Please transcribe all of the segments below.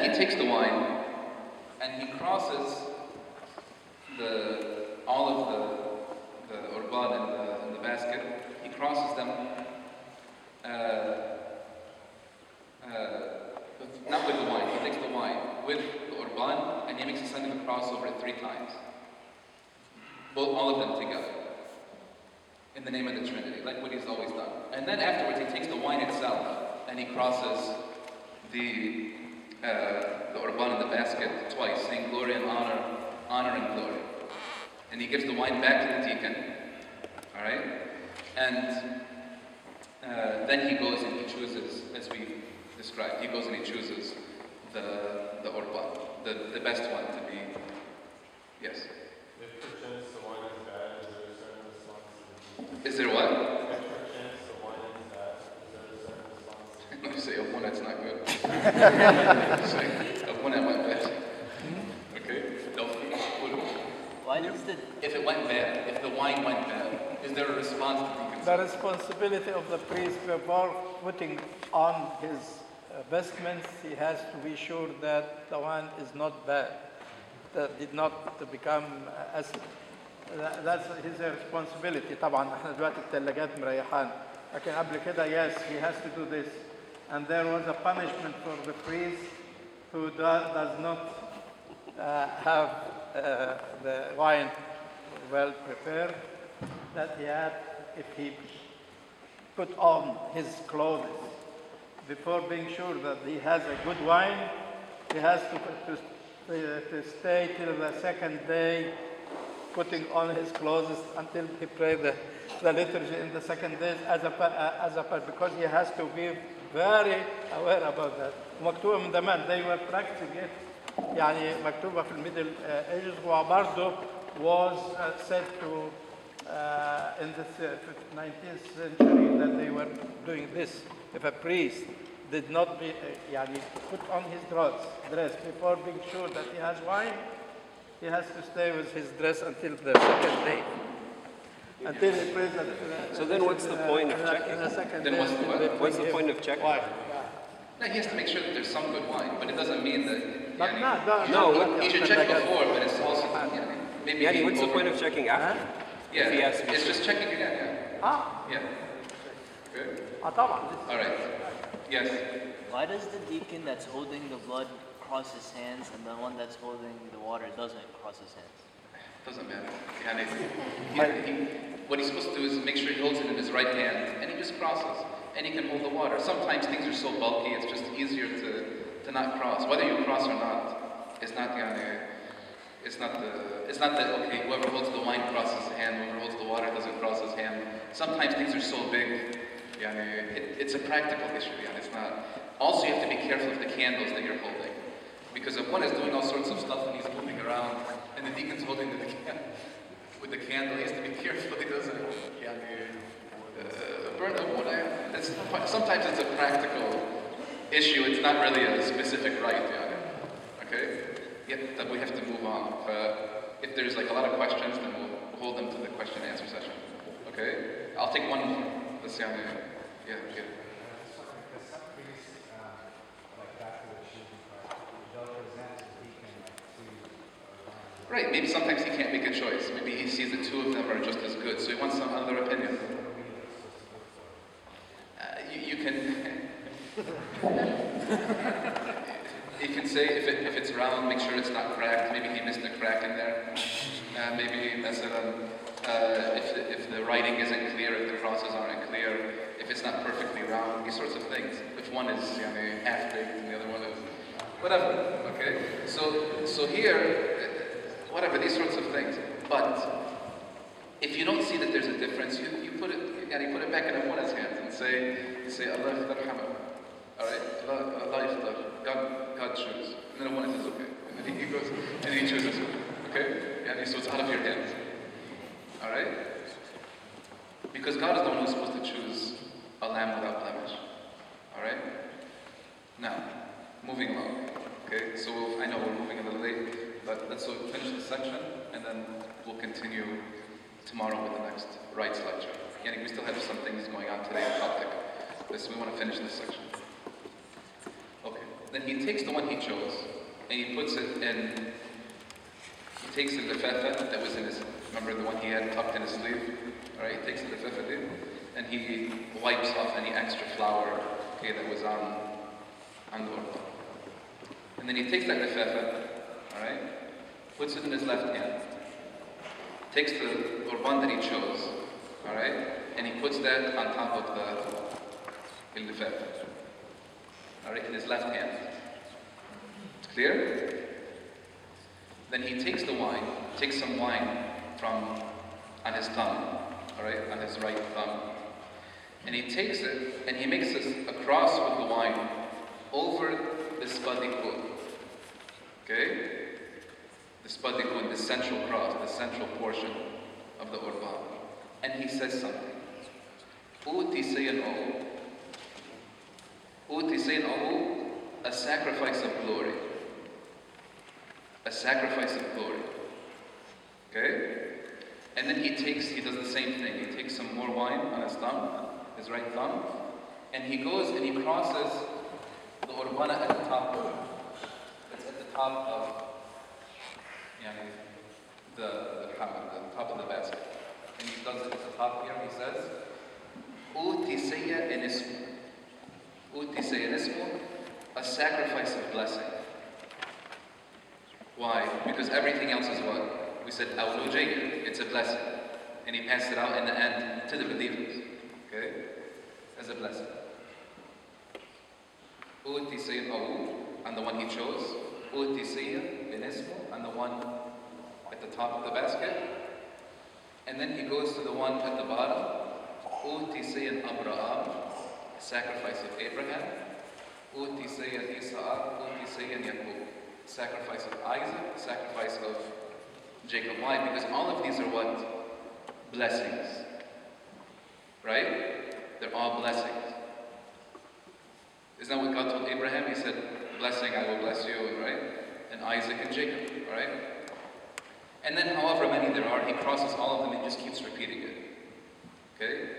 then he takes the wine and he crosses all of the urban in the basket. He crosses them, not with the wine. He takes the wine with the urban and he makes a sign of the cross over it 3 times. All of them together. In the name of the Trinity, like what he's always done. And then afterwards he takes the wine itself and he crosses the urban in the basket twice, saying glory and honor, honor and glory. And he gives the wine back to the deacon. Alright? And then he goes and he chooses, as we described, he goes and he chooses the urban, the best one to be. Yes? If perchance the wine is bad, is there a certain response? Is there what? If perchance the wine is bad, is there a certain response? You say of one that's not good. Say of one that went bad. Okay? Why does the... If it went bad, if the wine went bad, is there a response to deacons? The responsibility of the priest before putting on his vestments, he has to be sure that the wine is not bad, that did not become acid. That's his responsibility. طبعا احنا دلوقتي الثلاجات مريحان. لكن قبل كده, yes, he has to do this. And there was a punishment for the priest who does not have the wine well prepared, that he had, if he put on his clothes before being sure that he has a good wine, he has to stay till the second day putting on his clothes until he pray the liturgy in the second day because he has to be very aware about that. مكتوبة من زمان, they were practicing it, يعني مكتوبة في الميدل ages, وبرضه was said to in the 19th century that they were doing this. If a priest did not put on his dress before being sure that he has wine, he has to stay with his dress until the second day. Until he prays so then what's the point of checking? Then what's the point of checking? Wine. No, he has to make sure that there's some good wine, but it doesn't mean that... But he should check before, but it's also... maybe Yanni, what's the point of checking after? Yeah, if he has to be it's just checking again, yeah. Good? All right. Yes? Why does the deacon that's holding the blood cross his hands and the one that's holding the water doesn't cross his hands? Doesn't matter. What he's supposed to do is make sure he holds it in his right hand, and he just crosses, and he can hold the water. Sometimes things are so bulky, it's just easier to not cross. Whether you cross or not, it's not that okay, whoever holds the wine crosses his hand, whoever holds the water doesn't cross his hand. Sometimes things are so big, it's a practical issue. It's not. Also, you have to be careful of the candles that you're holding, because if one is doing all sorts of stuff and he's moving around, and the deacon's holding with the candle, he has to be careful he doesn't burn the wood. Sometimes it's a practical issue. It's not really a specific rite. Okay. Yeah, that we have to move on. If there's a lot of questions, then we'll hold them to the question and answer session. Okay? I'll take one more. Let's see how many. Yeah. Right, maybe sometimes he can't make a choice. Maybe he sees that 2 of them are just as good, so he wants some other opinion. You can... You can say if it's round, make sure it's not cracked. Maybe he missed a crack in there. Maybe if the writing isn't clear, if the crosses aren't clear, if it's not perfectly round, these sorts of things. If one is half-baked and the other one is whatever. Okay. So here, whatever, these sorts of things. But if you don't see that there's a difference, you put it back in everyone's hands and say Allah yarhamah. All right, Allah yaftar. God chooses. And then one says, okay. And then he goes and he chooses. Okay? So it's out of your hands. All right? Because God is the one who's supposed to choose a lamb without blemish. All right? Now, moving along. Okay? So I know we're moving a little late, but let's finish this section, and then we'll continue tomorrow with the next rites lecture. We still have some things going on today in Coptic. We want to finish this section. Okay. Then he takes the one he chose, and he puts it in, he takes the lefefa that was in his, remember the one he had tucked in his sleeve? Alright, he takes the lefefa, and he wipes off any extra flour, okay, that was on the urban. And then he takes that lefefa, alright, puts it in his left hand, takes the urban that he chose, alright, and he puts that on top of the lefefa, alright, in his left hand. It's clear? Then he takes the wine, takes some wine from on his thumb, alright, on his right thumb, and he takes it and he makes a cross with the wine over the spadikun. Okay? The spadikun, the central cross, the central portion of the urban. And he says something. Uti sayan a sacrifice of glory. A sacrifice of glory. Okay? And then he does the same thing. He takes some more wine on his thumb, his right thumb, and he goes and he crosses the urbana at the top. It's at the top of the top of the basket. And he does it at the top here, he says, Utisaya enismu, a sacrifice of blessing. Why? Because everything else is what? We said, awlujayya, it's a blessing. And he passed it out in the end to the believers. Okay? As a blessing. Utisaya on the one he chose. Utisaya enismu, on the one at the top of the basket. And then he goes to the one at the bottom. Utisayan Abraham, sacrifice of Abraham. Utisayan Isaac, Utisayan Yaqub, sacrifice of Isaac, sacrifice of Jacob. Why? Because all of these are what? Blessings. Right? They're all blessings. Isn't that what God told Abraham? He said, blessing, I will bless you, right? And Isaac and Jacob, right? And then however many there are, he crosses all of them and just keeps repeating it. Okay?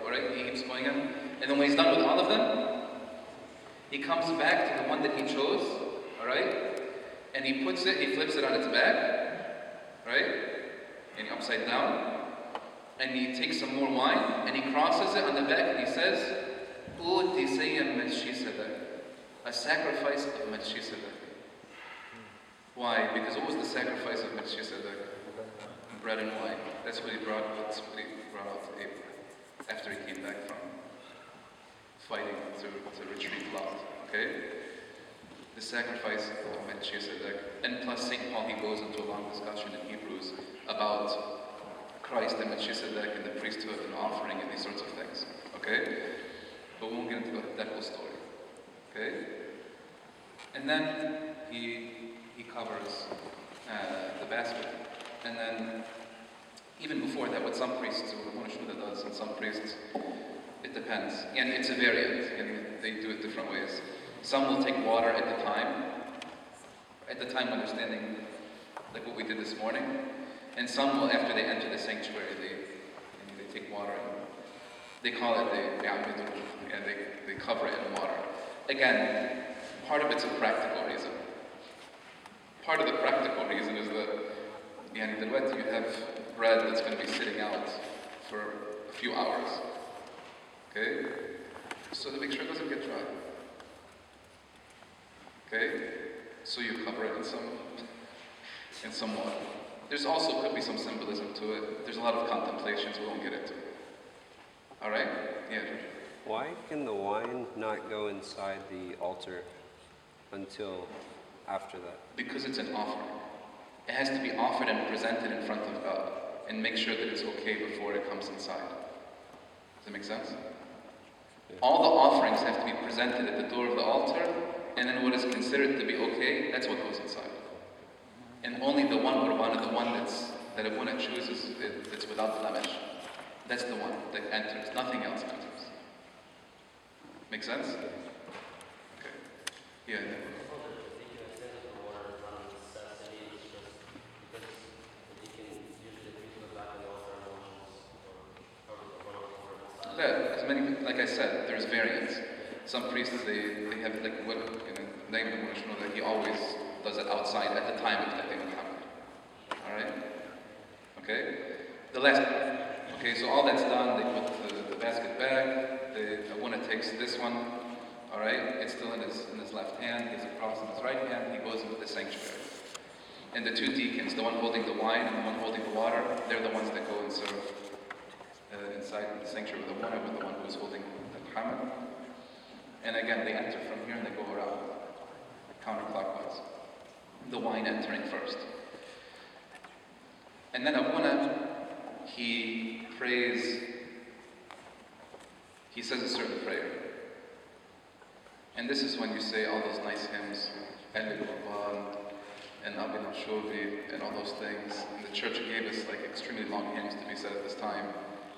Alright? He keeps going on. And then when he's done with all of them, he comes back to the one that he chose, alright? And he flips it on its back, right? And upside down. And he takes some more wine and he crosses it on the back and he says, a sacrifice of Melchizedek. Why? Because what was the sacrifice of Melchizedek? Bread and wine. That's what he brought out to Abraham after he came back from fighting to retrieve Lot. Okay? The sacrifice of Melchizedek. And plus St. Paul, he goes into a long discussion in Hebrews about Christ and Melchizedek and the priesthood and offering and these sorts of things. Okay? But we won't get into that whole story. Okay? And then he covers the basket. And then, even before that, what some priests do, what Shmuda does, and some priests, it depends. And it's a variant, and they do it different ways. Some will take water at the time understanding, like what we did this morning. And some will, after they enter the sanctuary, they take water and they call it and they cover it in water. Again, part of it's a practical reason. Part of the practical reason is that you have bread that's going to be sitting out for a few hours. Okay? So to make sure it doesn't get dry. Okay? So you cover it in some water. There's also could be some symbolism to it. There's a lot of contemplations we won't get into. Alright? Yeah. Why can the wine not go inside the altar until after that? Because it's an offering. It has to be offered and presented in front of God and make sure that it's okay before it comes inside. Does that make sense? Yeah. All the offerings have to be presented at the door of the altar, and then what is considered to be okay, that's what goes inside. And only the one qurbana, the one that a woman chooses, that's without blemish, that's the one that enters. Nothing else enters. Make sense? Okay. Yeah. As many, like I said, there's variants. Some priests, they have like what, name the Munashno, that he always does it outside at the time of Taqdim al-Hamd. Alright? Okay? The last part. Okay, so all that's done, they put the basket back, the Abuna takes this one, alright? It's still in his left hand, he has a cross in his right hand, he goes into the sanctuary. And the two deacons, the one holding the wine and the one holding the water, they're the ones that go and serve inside the sanctuary with the Abuna, with the one who's holding the Hamd. And again, they enter from here and they go around, counterclockwise. The wine entering first. And then Abuna, he prays, he says a certain prayer. And this is when you say all those nice hymns, and Abin al-Shobi, and all those things. And the church gave us like extremely long hymns to be said at this time.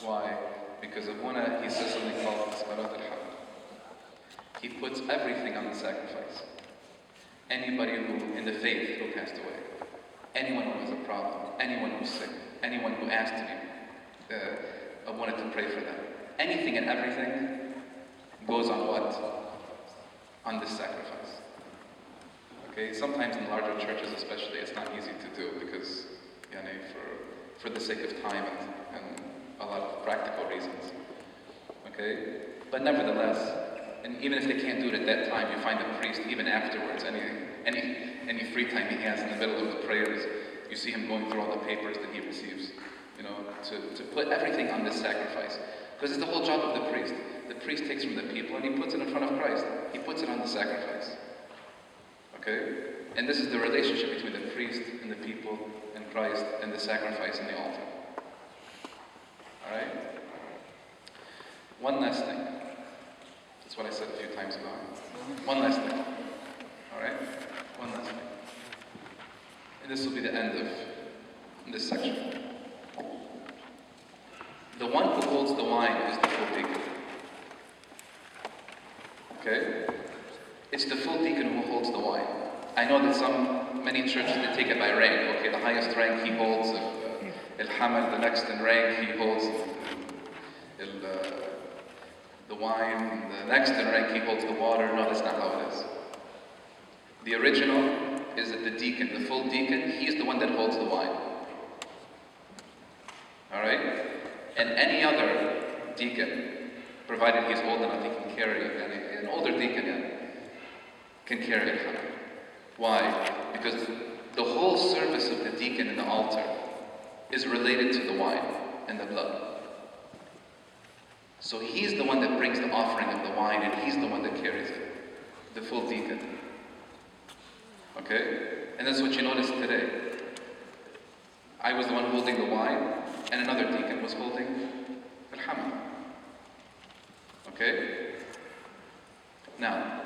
Why? Because Abuna, he says something called Asqarat al-Hamd. He puts everything on the sacrifice. Anybody who, in the faith, who passed away, anyone who has a problem, anyone who's sick, anyone who asked me, wanted to pray for them. Anything and everything goes on what? On this sacrifice. Okay, sometimes in larger churches especially, it's not easy to do because, for the sake of time and a lot of practical reasons. Okay, but nevertheless, and even if they can't do it at that time, you find a priest even afterwards, any free time he has in the middle of the prayers, you see him going through all the papers that he receives, to put everything on this sacrifice. Because it's the whole job of the priest. The priest takes from the people and he puts it in front of Christ. He puts it on the sacrifice. Okay? And this is the relationship between the priest and the people and Christ and the sacrifice and the altar. Alright? One last thing. That's what I said a few times ago. One last thing. Alright? One last thing. And this will be the end of this section. The one who holds the wine is the full deacon. Okay? It's the full deacon who holds the wine. I know that many churches, they take it by rank. Okay, the highest rank he holds al-Hamd, the next in rank he holds the wine, the next in rank he holds the water. No, that's not how it is. The original is that the deacon, the full deacon, he's the one that holds the wine. Alright? And any other deacon, provided he's old enough, he can carry it. An older deacon can carry it. Why? Because the whole service of the deacon in the altar is related to the wine and the blood. So he's the one that brings the offering of the wine and he's the one that carries it. The full deacon. Okay? And that's what you notice today. I was the one holding the wine and another deacon was holding al-Hamd. Okay? Now,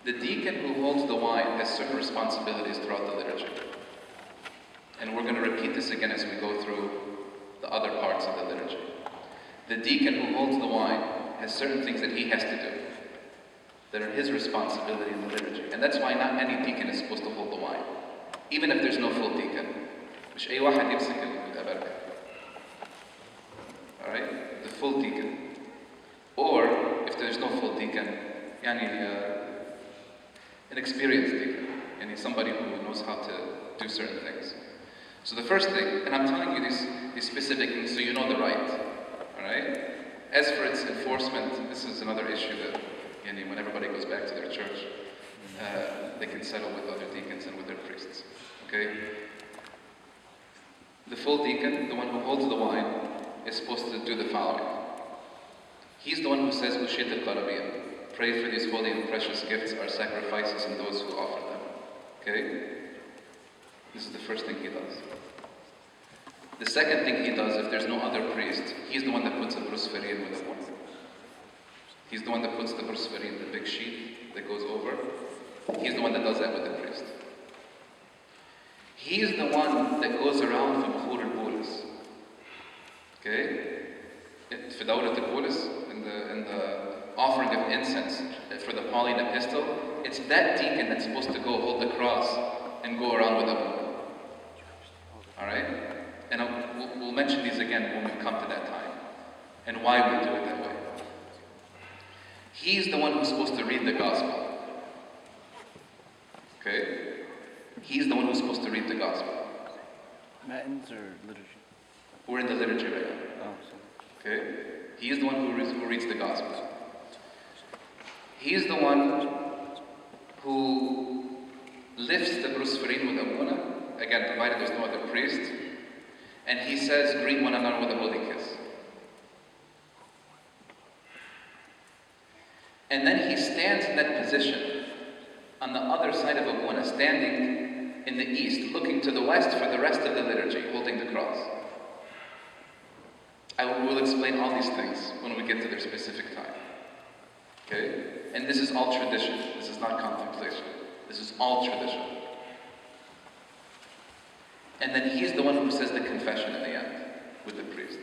the deacon who holds the wine has certain responsibilities throughout the liturgy. And we're going to repeat this again as we go through the other parts of the liturgy. The deacon who holds the wine has certain things that he has to do that are his responsibility in the liturgy. And that's why not any deacon is supposed to hold the wine. Even if there's no full deacon. مش أي واحد يمسك الأبركة. Alright? The full deacon. Or, if there's no full deacon, an experienced deacon. Somebody who knows how to do certain things. So the first thing, and I'm telling you these specific things so you know the rite. Alright? As for its enforcement, this is another issue that when everybody goes back to their church, they can settle with other deacons and with their priests. Okay? The full deacon, the one who holds the wine, is supposed to do the following. He's the one who says, Ushit al-Qarabiyah. Pray for these holy and precious gifts, our sacrifices, and those who offer them. Okay? This is the first thing he does. The second thing he does, if there's no other priest, he's the one that puts a brusfarin with a woman. He's the one that puts the brusfarin, the big sheet that goes over. He's the one that does that with the priest. He's the one that goes around for Bukhur al-Bulis. Okay? For Dawrat al-Bulis, in the offering of incense for the Pauline epistle, it's that deacon that's supposed to go hold the cross and go around with a woman. Alright? And we'll mention these again when we come to that time. And why we do it that way. He's the one who's supposed to read the gospel. Okay? He's the one who's supposed to read the gospel. Matins or liturgy? We're in the liturgy right now. Oh, so. Okay? He is the one who reads the gospel. He is the one who lifts the brusferin with Abuna, again, provided there's no other priest, and he says, greet one another with a holy kiss. And then he stands in that position on the other side of Abuna, standing in the east, looking to the west for the rest of the liturgy, holding the cross. I will explain all these things when we get to their specific time. Okay? And this is all tradition. This is not contemplation. This is all tradition. And then he's the one who says the confession in the end with the priest.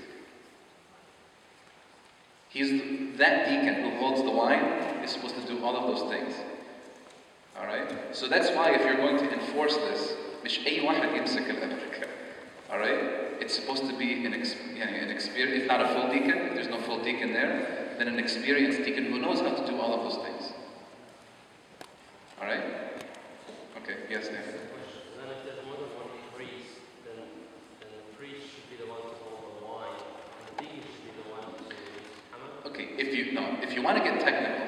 That deacon who holds the wine is supposed to do all of those things. Alright? So that's why if you're going to enforce this, مش أي واحد يمسك الأبركة. Alright? It's supposed to be an experience, if not a full deacon, if there's no full deacon there, then an experienced deacon who knows how to do all of those things. Alright? Okay, yes, Dan. Then if there's more than one priest, then the priest should be the one to hold the wine, and the deacon should be the one to hammer. Okay, if you want to get technical,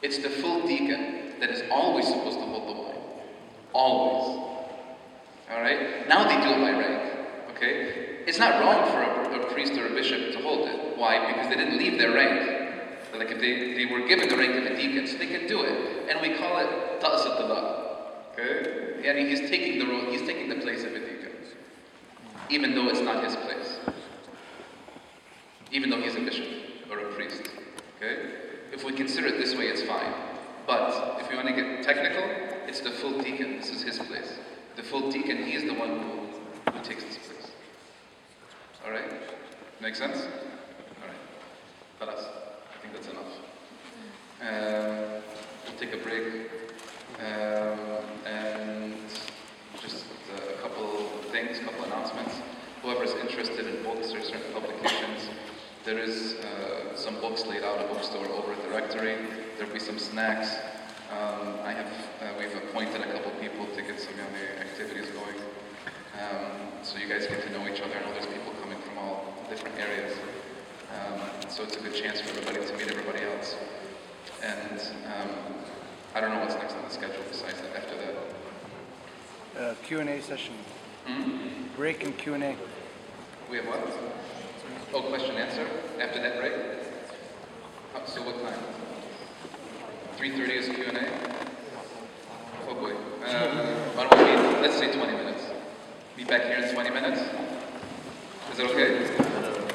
it's the full deacon that is always supposed to hold the wine. Always. Alright? Now they do it by rank. Okay? It's not wrong for a priest or a bishop to hold it. Why? Because they didn't leave their rank. Like if they were given the rank of a deacon, so they can do it. And we call it ta's al-dala. Okay? And he's taking the role, he's taking the place of a deacon. Even though it's not his place. Even though he's a bishop or a priest. Okay? If we consider it this way, it's fine. But if we want to get technical, it's the full deacon. This is his place. The full deacon, he is the one who takes this place. Alright? Make sense? Alright. Khalas. I think that's enough. We'll take a break. And just a couple things, a couple announcements. Whoever's interested in books or certain publications, there is some books laid out, a bookstore over at the rectory. There'll be some snacks. We've appointed a couple people to get some activities going. So you guys get to know each other. I know there's people coming from all different areas. So it's a good chance for everybody to meet everybody else. And I don't know what's next on the schedule besides that, after that. Q&A session. Hmm? Break and Q&A. We have what? Oh, question answer? After that break? So what time? 3:30 is Q&A? Oh boy. Why don't we let's say 20 minutes. Be back here in 20 minutes? Is that okay?